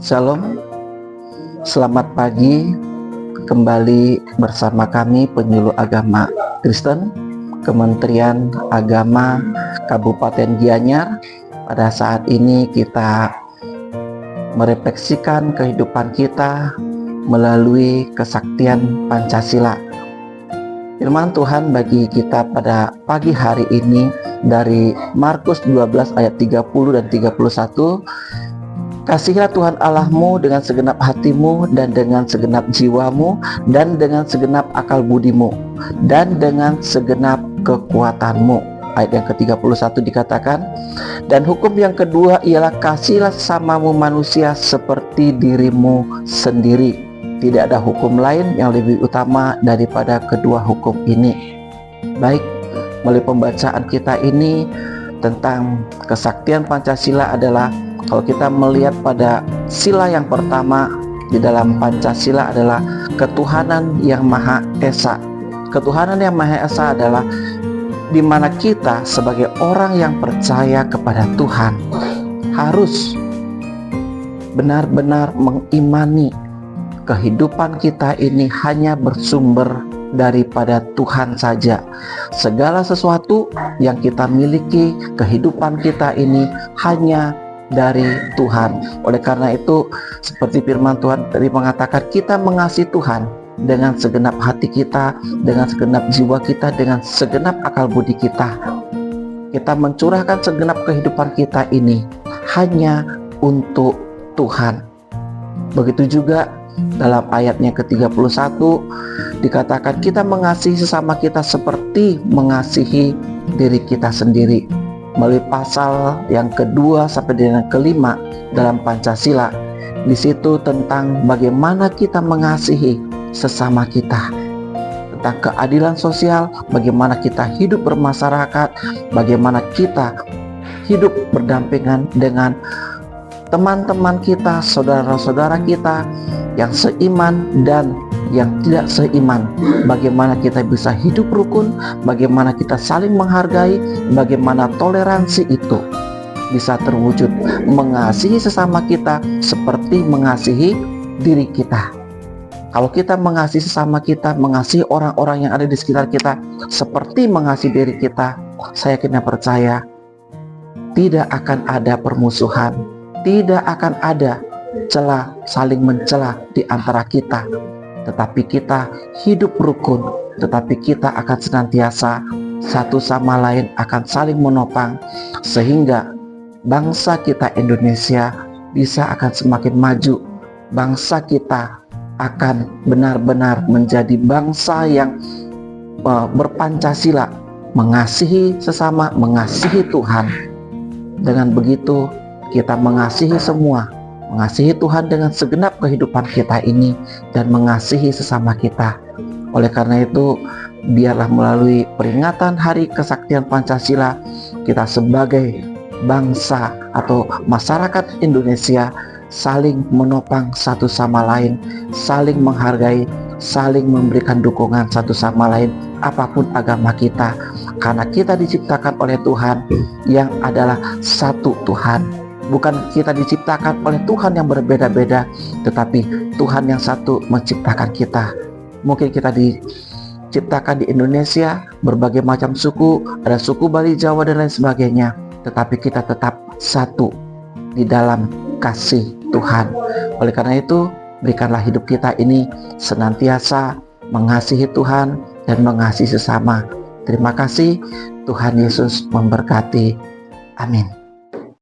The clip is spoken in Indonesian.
Shalom, selamat pagi. Kembali bersama kami penyuluh agama Kristen Kementerian Agama Kabupaten Gianyar. Pada saat ini kita merefleksikan kehidupan kita melalui kesaktian Pancasila. Firman Tuhan bagi kita pada pagi hari ini dari Markus 12 ayat 30 dan 31. Kasihilah Tuhan Allahmu dengan segenap hatimu dan dengan segenap jiwamu dan dengan segenap akal budimu dan dengan segenap kekuatanmu. Ayat yang ke-31 dikatakan, dan hukum yang kedua ialah kasihilah sesamamu manusia seperti dirimu sendiri. Tidak ada hukum lain yang lebih utama daripada kedua hukum ini. Baik, melalui pembacaan kita ini tentang kesaktian Pancasila adalah, kalau kita melihat pada sila yang pertama di dalam Pancasila adalah ketuhanan yang Maha Esa. Ketuhanan yang Maha Esa adalah di mana kita sebagai orang yang percaya kepada Tuhan harus benar-benar mengimani kehidupan kita ini hanya bersumber daripada Tuhan saja. Segala sesuatu yang kita miliki, kehidupan kita ini hanya dari Tuhan. Oleh karena itu, seperti firman Tuhan tadi mengatakan, kita mengasihi Tuhan dengan segenap hati kita, dengan segenap jiwa kita, dengan segenap akal budi kita. Kita mencurahkan segenap kehidupan kita ini hanya untuk Tuhan. Begitu juga dalam ayatnya ke-31 dikatakan kita mengasihi sesama kita seperti mengasihi diri kita sendiri. Melalui pasal yang kedua sampai dengan kelima dalam Pancasila, di situ tentang bagaimana kita mengasihi sesama kita, tentang keadilan sosial, bagaimana kita hidup bermasyarakat, bagaimana kita hidup berdampingan dengan teman-teman kita, saudara-saudara kita yang seiman dan yang tidak seiman, bagaimana kita bisa hidup rukun, bagaimana kita saling menghargai, bagaimana toleransi itu bisa terwujud, mengasihi sesama kita seperti mengasihi diri kita. Kalau kita mengasihi sesama kita, mengasihi orang-orang yang ada di sekitar kita seperti mengasihi diri kita, saya kena percaya tidak akan ada permusuhan, tidak akan ada celah saling mencela di antara kita, tetapi kita hidup rukun, tetapi kita akan senantiasa satu sama lain akan saling menopang, sehingga bangsa kita Indonesia bisa akan semakin maju. Bangsa kita akan benar-benar menjadi bangsa yang berpancasila, mengasihi sesama, mengasihi Tuhan. Dengan begitu kita mengasihi semua, mengasihi Tuhan dengan segenap kehidupan kita ini dan mengasihi sesama kita. Oleh karena itu, biarlah melalui peringatan Hari Kesaktian Pancasila, kita sebagai bangsa atau masyarakat Indonesia saling menopang satu sama lain, saling menghargai, saling memberikan dukungan satu sama lain apapun agama kita, karena kita diciptakan oleh Tuhan yang adalah satu Tuhan. Bukan kita diciptakan oleh Tuhan yang berbeda-beda, tetapi Tuhan yang satu menciptakan kita. Mungkin kita diciptakan di Indonesia, berbagai macam suku, ada suku Bali, Jawa, dan lain sebagainya, tetapi kita tetap satu di dalam kasih Tuhan. Oleh karena itu, berikanlah hidup kita ini senantiasa mengasihi Tuhan dan mengasihi sesama. Terima kasih, Tuhan Yesus memberkati. Amin.